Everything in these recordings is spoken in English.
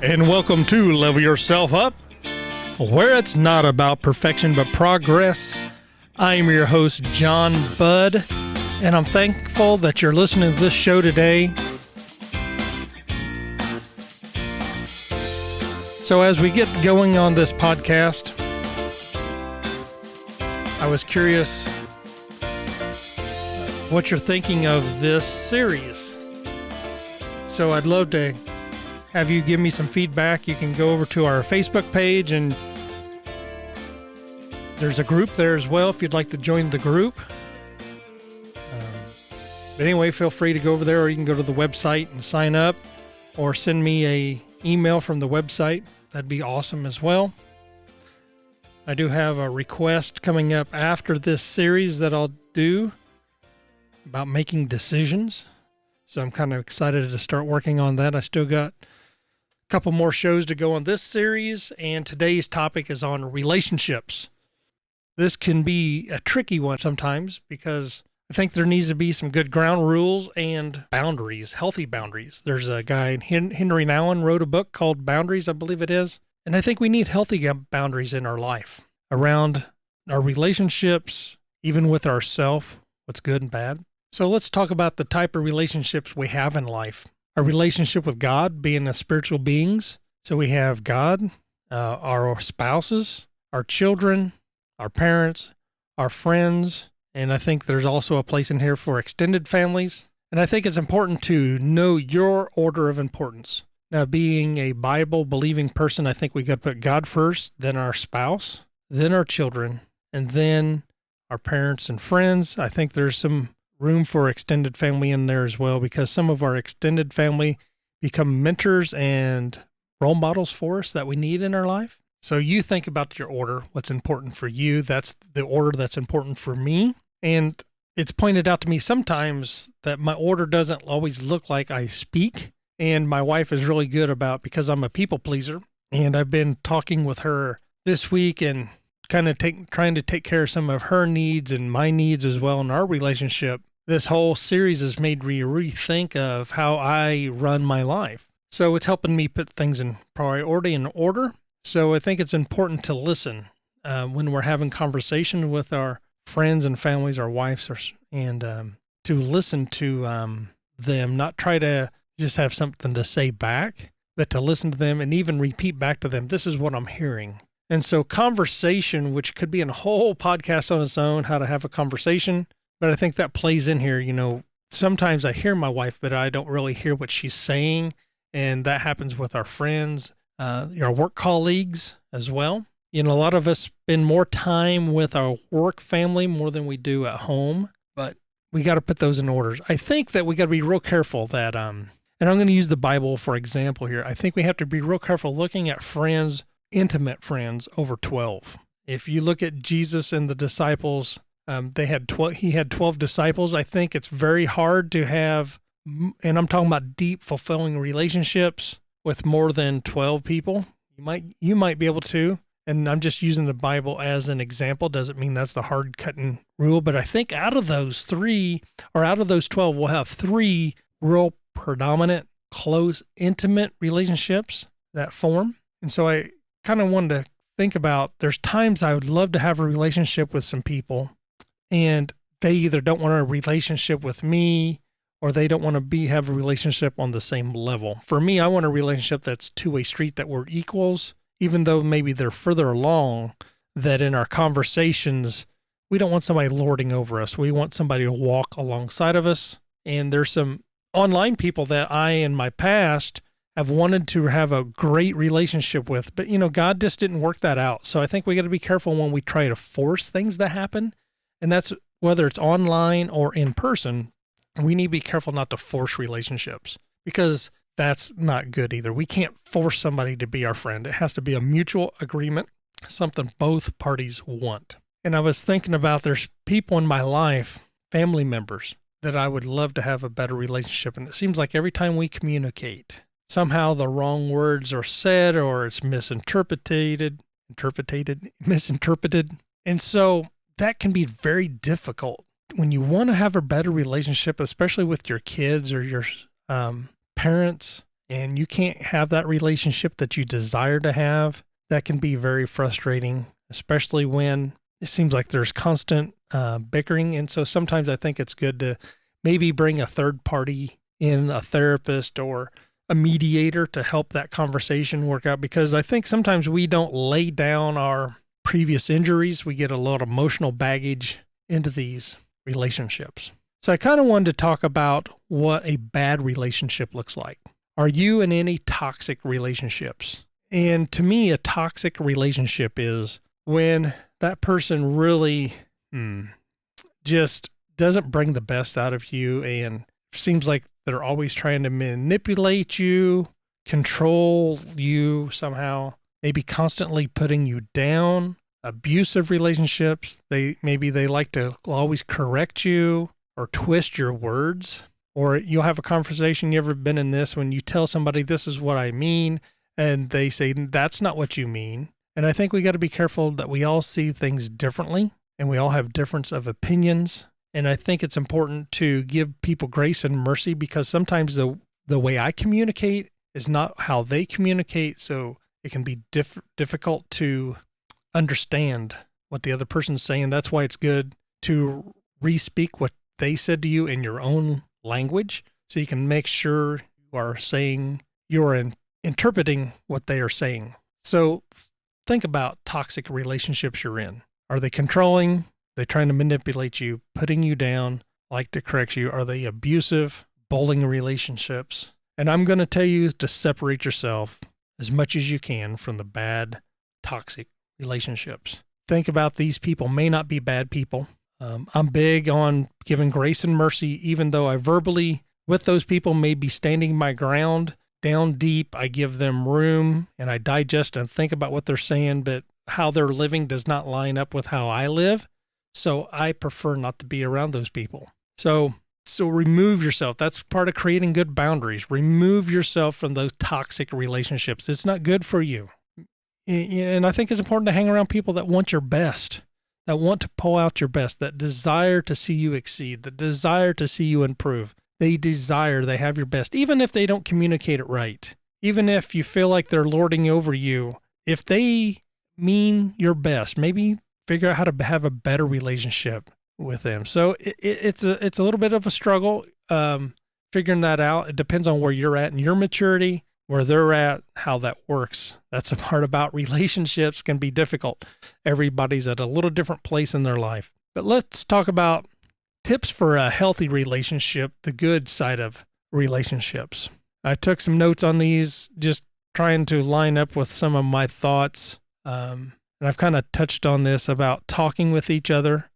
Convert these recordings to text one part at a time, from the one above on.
And welcome to Level Yourself Up, where it's not about perfection but progress. I'm your host, John Budd, and I'm thankful that you're listening to this show today. So as we get going on this podcast, I was curious what you're thinking of this series. So I'd love to have you give me some feedback. You can go over to our Facebook page, and there's a group there as well if you'd like to join the group. But anyway, feel free to go over there, or you can go to the website and sign up, or send me an email from the website. That'd be awesome as well. I do have a request coming up after this series that I'll do about making decisions. So I'm kind of excited to start working on that. I still got couple more shows to go on this series, and today's topic is on relationships. This can be a tricky one sometimes because I think there needs to be some good ground rules and boundaries, healthy boundaries. There's a guy, Henry Nouwen, wrote a book called Boundaries, I believe it is, and I think we need healthy boundaries in our life around our relationships, even with ourselves, what's good and bad. So let's talk about the type of relationships we have in life. Our relationship with God, being as spiritual beings. So we have God, our spouses, our children, our parents, our friends, and I think there's also a place in here for extended families. And I think it's important to know your order of importance. Now, being a Bible-believing person, I think we got to put God first, then our spouse, then our children, and then our parents and friends. I think there's some room for extended family in there as well, because some of our extended family become mentors and role models for us that we need in our life. So you think about your order, what's important for you. That's the order that's important for me. And it's pointed out to me sometimes that my order doesn't always look like I speak. And my wife is really good about, because I'm a people pleaser, and I've been talking with her this week and kind of trying to take care of some of her needs and my needs as well in our relationship. This whole series has made me rethink of how I run my life. So it's helping me put things in priority and order. So I think it's important to listen when we're having conversation with our friends and families, our wives, and to listen to them, not try to just have something to say back, but to listen to them and even repeat back to them, this is what I'm hearing. And so conversation, which could be a whole podcast on its own, how to have a conversation, but I think that plays in here. You know, sometimes I hear my wife, but I don't really hear what she's saying. And that happens with our friends, our work colleagues as well. You know, a lot of us spend more time with our work family more than we do at home, but we got to put those in orders. I think that we got to be real careful that, and I'm going to use the Bible for example here. I think we have to be real careful looking at friends, intimate friends over 12. If you look at Jesus and the disciples, he had 12 disciples. I think it's very hard to have, and I'm talking about deep, fulfilling relationships with more than 12 people. You might be able to, and I'm just using the Bible as an example. Doesn't mean that's the hard cutting rule, but I think out of those 12, we'll have 3 real predominant, close, intimate relationships that form. And so I kind of wanted to think about, there's times I would love to have a relationship with some people, and they either don't want a relationship with me, or they don't want to have a relationship on the same level. For me, I want a relationship that's two-way street, that we're equals, even though maybe they're further along, that in our conversations, we don't want somebody lording over us. We want somebody to walk alongside of us. And there's some online people that I, in my past, have wanted to have a great relationship with, but God just didn't work that out. So I think we got to be careful when we try to force things to happen. And that's whether it's online or in person. We need to be careful not to force relationships, because that's not good either. We can't force somebody to be our friend. It has to be a mutual agreement, something both parties want. And I was thinking about, there's people in my life, family members, that I would love to have a better relationship. And it seems like every time we communicate, somehow the wrong words are said, or it's misinterpreted. And so that can be very difficult when you want to have a better relationship, especially with your kids or your parents and you can't have that relationship that you desire to have. That can be very frustrating, especially when it seems like there's constant bickering. And so sometimes I think it's good to maybe bring a third party in, a therapist or a mediator, to help that conversation work out, because I think sometimes we don't lay down our previous injuries. We get a lot of emotional baggage into these relationships. So I kind of wanted to talk about what a bad relationship looks like. Are you in any toxic relationships? And to me, a toxic relationship is when that person really just doesn't bring the best out of you, and seems like they're always trying to manipulate you, control you somehow, maybe constantly putting you down. Abusive relationships, they like to always correct you or twist your words. Or you'll have a conversation, you ever been in this, when you tell somebody this is what I mean, and they say that's not what you mean. And I think we got to be careful that we all see things differently, and we all have difference of opinions. And I think it's important to give people grace and mercy, because sometimes the way I communicate is not how they communicate. So it can be difficult to understand what the other person's saying. That's why it's good to re-speak what they said to you in your own language, so you can make sure you're interpreting what they are saying. So think about toxic relationships you're in. Are they controlling? Are they trying to manipulate you, putting you down, like to correct you? Are they abusive, bullying relationships? And I'm going to tell you to separate yourself as much as you can from the bad, toxic relationships. Think about, these people may not be bad people. I'm big on giving grace and mercy, even though I verbally, with those people, may be standing my ground. Down deep, I give them room and I digest and think about what they're saying, but how they're living does not line up with how I live. So I prefer not to be around those people. So remove yourself. That's part of creating good boundaries. Remove yourself from those toxic relationships. It's not good for you. And I think it's important to hang around people that want your best, that want to pull out your best, that desire to see you exceed, that desire to see you improve. They have your best, even if they don't communicate it right. Even if you feel like they're lording over you, if they mean your best, maybe figure out how to have a better relationship with them. So it's a little bit of a struggle figuring that out. It depends on where you're at in your maturity, where they're at, how that works. That's a part about relationships can be difficult. Everybody's at a little different place in their life. But let's talk about tips for a healthy relationship, the good side of relationships. I took some notes on these, just trying to line up with some of my thoughts. And I've kind of touched on this about talking with each other.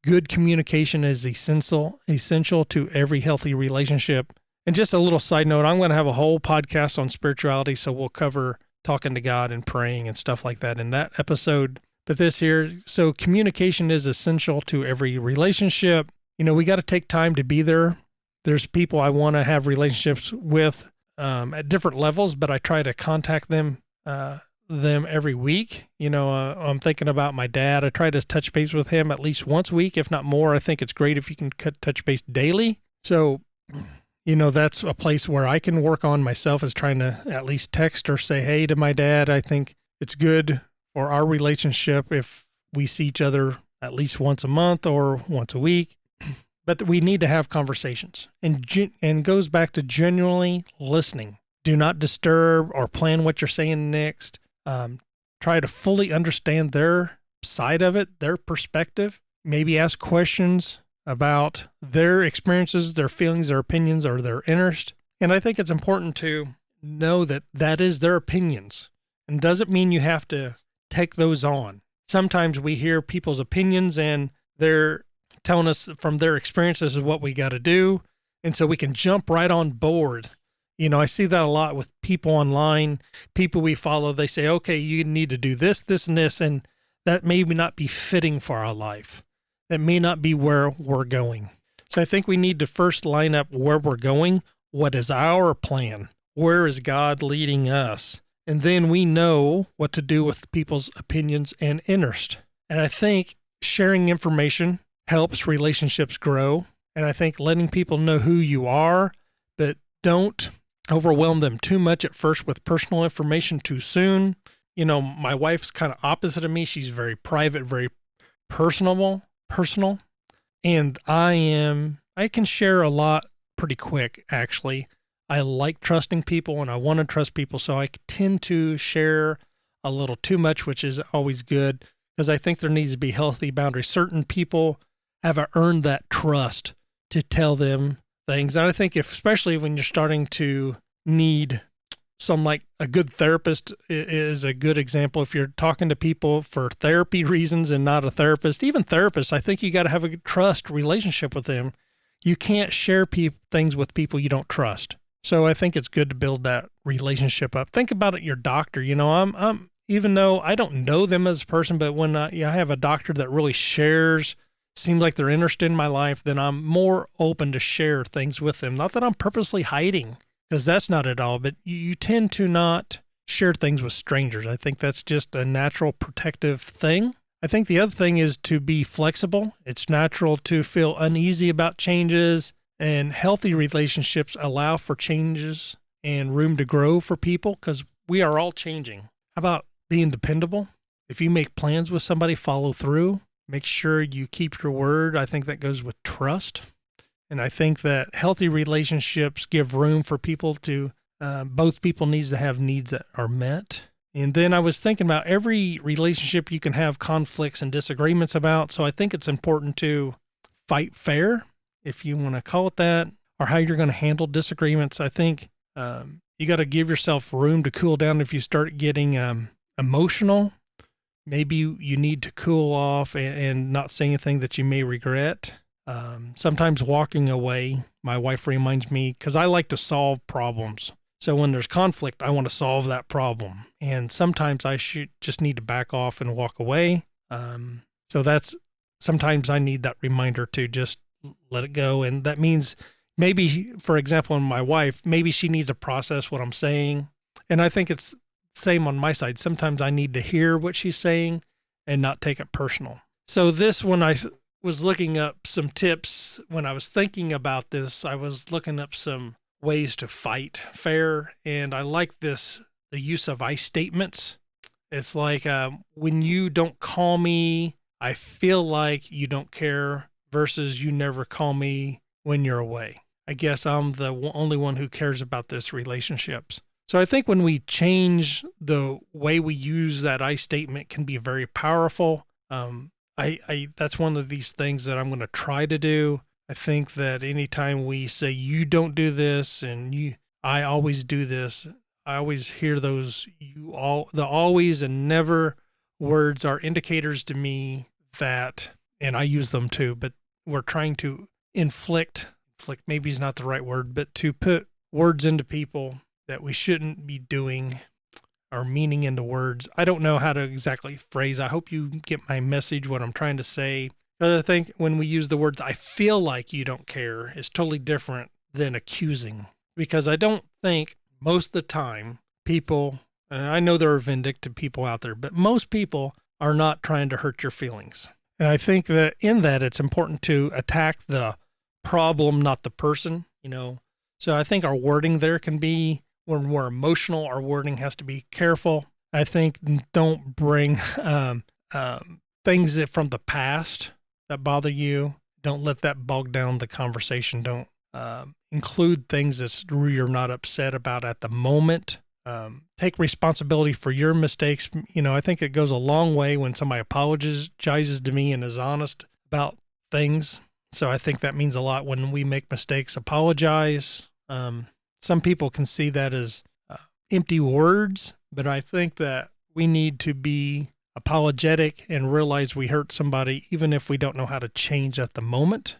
Good communication is essential to every healthy relationship. And just a little side note, I'm going to have a whole podcast on spirituality, so we'll cover talking to God and praying and stuff like that in that episode. But this here, so communication is essential to every relationship. We got to take time to be there. There's people I want to have relationships with at different levels, but I try to contact them every week. I'm thinking about my dad. I try to touch base with him at least once a week, if not more. I think it's great if you can touch base daily. So, that's a place where I can work on myself, is trying to at least text or say hey to my dad. I think it's good for our relationship if we see each other at least once a month or once a week. But we need to have conversations, and goes back to genuinely listening. Do not disturb or plan what you're saying next. Try to fully understand their side of it, their perspective. Maybe ask questions about their experiences, their feelings, their opinions, or their interest. And I think it's important to know that is their opinions, and doesn't mean you have to take those on. Sometimes we hear people's opinions and they're telling us from their experiences is what we got to do. And so we can jump right on board. I see that a lot with people online, people we follow. They say, okay, you need to do this, this, and this. And that may not be fitting for our life. That may not be where we're going. So I think we need to first line up where we're going. What is our plan? Where is God leading us? And then we know what to do with people's opinions and interest. And I think sharing information helps relationships grow. And I think letting people know who you are, but don't overwhelm them too much at first with personal information too soon. My wife's kind of opposite of me. She's very private, very personal. And I can share a lot pretty quick, actually. I like trusting people and I want to trust people. So I tend to share a little too much, which is always good because I think there needs to be healthy boundaries. Certain people have earned that trust to tell them things. And I think especially when you're starting to need like a good therapist is a good example. If you're talking to people for therapy reasons and not a therapist, even therapists, I think you got to have a trust relationship with them. You can't share things with people you don't trust. So I think it's good to build that relationship up. Think about it, your doctor. I'm even though I don't know them as a person, but when I have a doctor that really shares, seems like they're interested in my life, then I'm more open to share things with them. Not that I'm purposely hiding, because that's not at all, but you tend to not share things with strangers. I think that's just a natural protective thing. I think the other thing is to be flexible. It's natural to feel uneasy about changes, and healthy relationships allow for changes and room to grow for people because we are all changing. How about being dependable? If you make plans with somebody, follow through. Make sure you keep your word. I think that goes with trust. And I think that healthy relationships give room for people to, both people needs to have needs that are met. And then I was thinking about every relationship you can have conflicts and disagreements about. So I think it's important to fight fair, if you want to call it that, or how you're going to handle disagreements. I think you got to give yourself room to cool down if you start getting emotional. Maybe you need to cool off and not say anything that you may regret. Sometimes walking away, my wife reminds me, because I like to solve problems. So when there's conflict, I want to solve that problem. And sometimes I just need to back off and walk away. Sometimes I need that reminder to just let it go. And that means maybe, for example, in my wife, maybe she needs to process what I'm saying. And I think it's same on my side. Sometimes I need to hear what she's saying and not take it personal. So when I was looking up some tips, when I was thinking about this, I was looking up some ways to fight fair. And I like the use of I statements. It's like, when you don't call me, I feel like you don't care, versus you never call me when you're away. I guess I'm the only one who cares about this relationships. So I think when we change the way we use that I statement can be very powerful. That's one of these things that I'm going to try to do. I think that anytime we say you don't do this and I always do this, I always hear those the always and never words are indicators to me that, and I use them too, but we're trying to inflict maybe is not the right word, but to put words into people that we shouldn't be doing, or meaning into words. I don't know how to exactly phrase. I hope you get my message, what I'm trying to say. Because I think when we use the words, I feel like you don't care, is totally different than accusing. Because I don't think most of the time people, and I know there are vindictive people out there, but most people are not trying to hurt your feelings. And I think that in that it's important to attack the problem, not the person, So I think our wording there can be, when we're emotional, our wording has to be careful. I think don't bring things from the past that bother you. Don't let that bog down the conversation. Don't include things that you're not upset about at the moment. Take responsibility for your mistakes. I think it goes a long way when somebody apologizes to me and is honest about things. So I think that means a lot when we make mistakes. Apologize. Some people can see that as empty words, but I think that we need to be apologetic and realize we hurt somebody, even if we don't know how to change at the moment.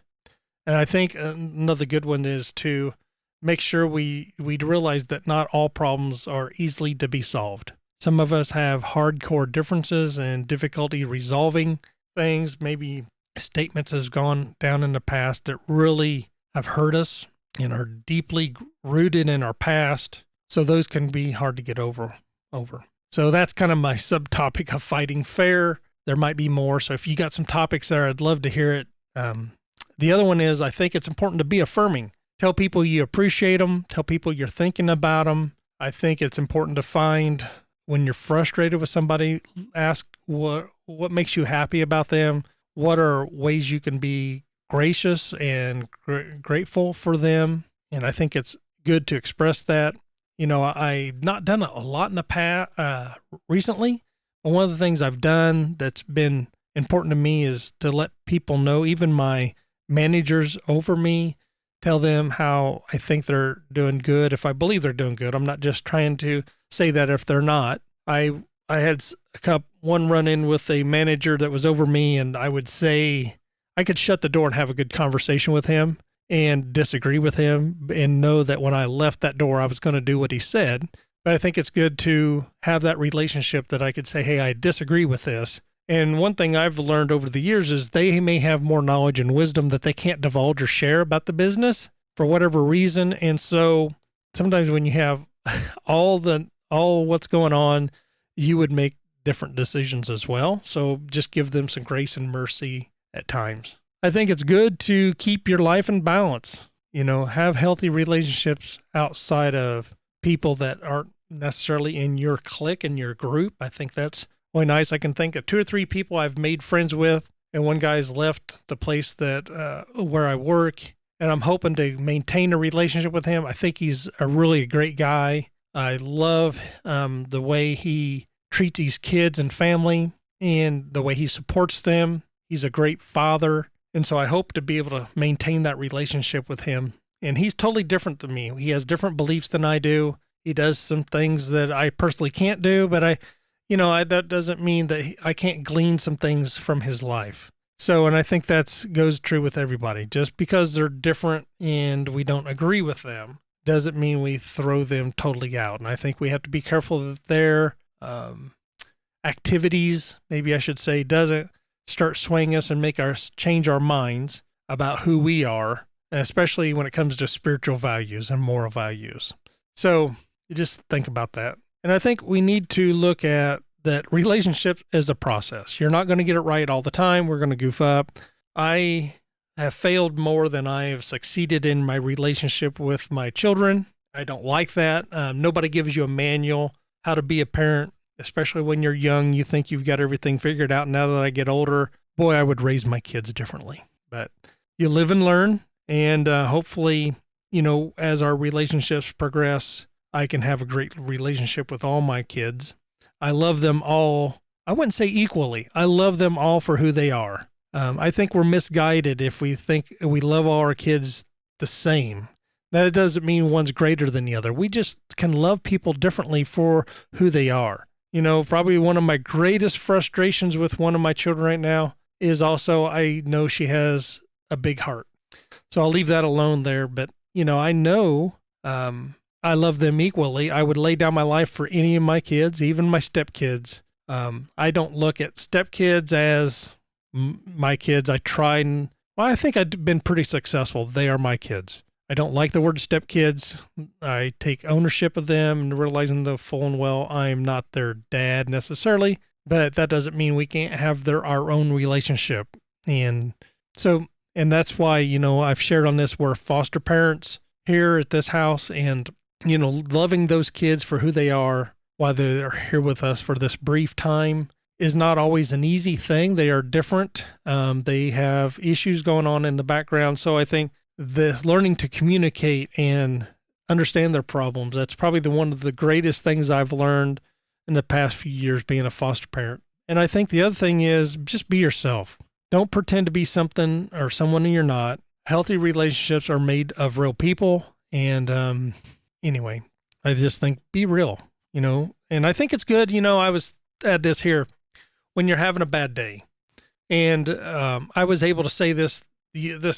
And I think another good one is to make sure we realize that not all problems are easily to be solved. Some of us have hardcore differences and difficulty resolving things. Maybe statements has gone down in the past that really have hurt us and are deeply rooted in our past. So those can be hard to get over. So that's kind of my subtopic of fighting fair. There might be more. So if you got some topics there, I'd love to hear it. The other one is, I think it's important to be affirming. tell people you appreciate them, tell people you're thinking about them. I think it's important to find when you're frustrated with somebody, ask what makes you happy about them. What are ways you can be gracious and grateful for them? And I think it's good to express that. I've not done it a lot in the past recently. But one of the things I've done that's been important to me is to let people know, even my managers over me, tell them how I think they're doing good. If I believe they're doing good, I'm not just trying to say that if they're not. I had one run in with a manager that was over me, and I would say I could shut the door and have a good conversation with him and disagree with him and know that when I left that door, I was going to do what he said. But I think it's good to have that relationship that I could say, hey, I disagree with this. And one thing I've learned over the years is they may have more knowledge and wisdom that they can't divulge or share about the business for whatever reason. And so sometimes when you have all what's going on, you would make different decisions as well. So just give them some grace and mercy at times. I think it's good to keep your life in balance, have healthy relationships outside of people that aren't necessarily in your clique and your group. I think that's really nice. I can think of 2 or 3 people I've made friends with, and one guy's left the place that where I work, and I'm hoping to maintain a relationship with him. I think he's a really great guy. I love the way he treats his kids and family and the way he supports them. He's a great father. And so I hope to be able to maintain that relationship with him. And he's totally different than me. He has different beliefs than I do. He does some things that I personally can't do, but that doesn't mean that I can't glean some things from his life. So, and I think that goes true with everybody. Just because they're different and we don't agree with them doesn't mean we throw them totally out. And I think we have to be careful that their activities, maybe I should say, doesn't start swaying us and make us change our minds about who we are, especially when it comes to spiritual values and moral values. So you just think about that. And I think we need to look at that relationship as a process. You're not going to get it right all the time. We're going to goof up. I have failed more than I have succeeded in my relationship with my children. I don't like that. Nobody gives you a manual how to be a parent, especially when you're young. You think you've got everything figured out. Now that I get older, boy, I would raise my kids differently. But you live and learn. And hopefully, as our relationships progress, I can have a great relationship with all my kids. I love them all. I wouldn't say equally. I love them all for who they are. I think we're misguided if we think we love all our kids the same. That doesn't mean one's greater than the other. We just can love people differently for who they are. Probably one of my greatest frustrations with one of my children right now is also I know she has a big heart. So I'll leave that alone there. But, I know I love them equally. I would lay down my life for any of my kids, even my stepkids. I don't look at stepkids as my kids. I think I've been pretty successful. They are my kids. I don't like the word stepkids. I take ownership of them and realizing the full and well I'm not their dad necessarily, but that doesn't mean we can't have our own relationship. And that's why, I've shared on this, we're foster parents here at this house, and, loving those kids for who they are while they're here with us for this brief time is not always an easy thing. They are different. They have issues going on in the background. So I think the learning to communicate and understand their problems, that's probably one of the greatest things I've learned in the past few years being a foster parent. And I think the other thing is just be yourself. Don't pretend to be something or someone you're not. Healthy relationships are made of real people. And anyway, I just think be real, and I think it's good. I was at this here when you're having a bad day. And I was able to say this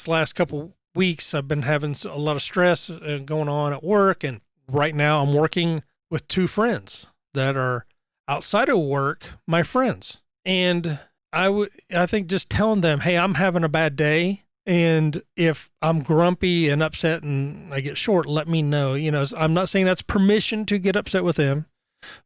last couple weeks. I've been having a lot of stress going on at work. And right now I'm working with 2 friends that are outside of work, my friends. And I think just telling them, hey, I'm having a bad day. And if I'm grumpy and upset and I get short, let me know. I'm not saying that's permission to get upset with them,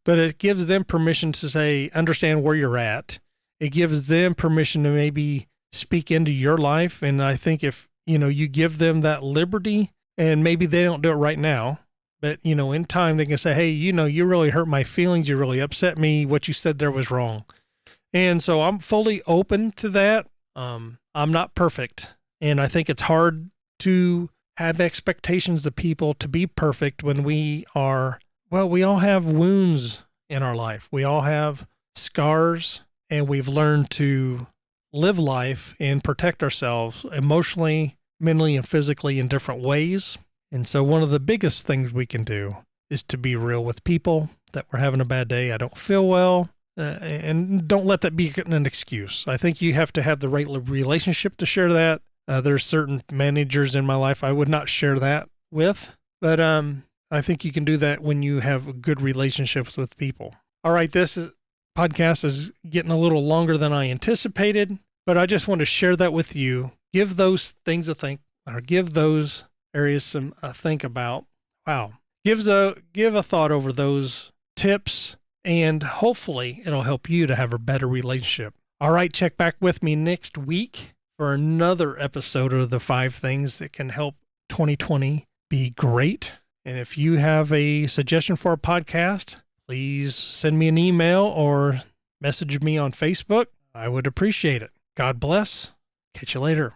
but it gives them permission to say, understand where you're at. It gives them permission to maybe speak into your life. And I think if, you give them that liberty And maybe they don't do it right now, but in time they can say, hey, you really hurt my feelings. You really upset me. What you said there was wrong. And so I'm fully open to that. I'm not perfect. And I think it's hard to have expectations of people to be perfect when we all have wounds in our life. We all have scars, and we've learned to live life and protect ourselves emotionally, mentally, and physically in different ways. And so one of the biggest things we can do is to be real with people that we're having a bad day. I don't feel well. And don't let that be an excuse. I think you have to have the right relationship to share that. There's certain managers in my life I would not share that with, but I think you can do that when you have good relationships with people. All right, this podcast is getting a little longer than I anticipated, but I just want to share that with you. Give those things a think, or give those areas some think about. Wow. Give a thought over those tips, and hopefully it'll help you to have a better relationship. All right, check back with me next week for another episode of the 5 things that can help 2020 be great. And if you have a suggestion for a podcast, please send me an email or message me on Facebook. I would appreciate it. God bless. Catch you later.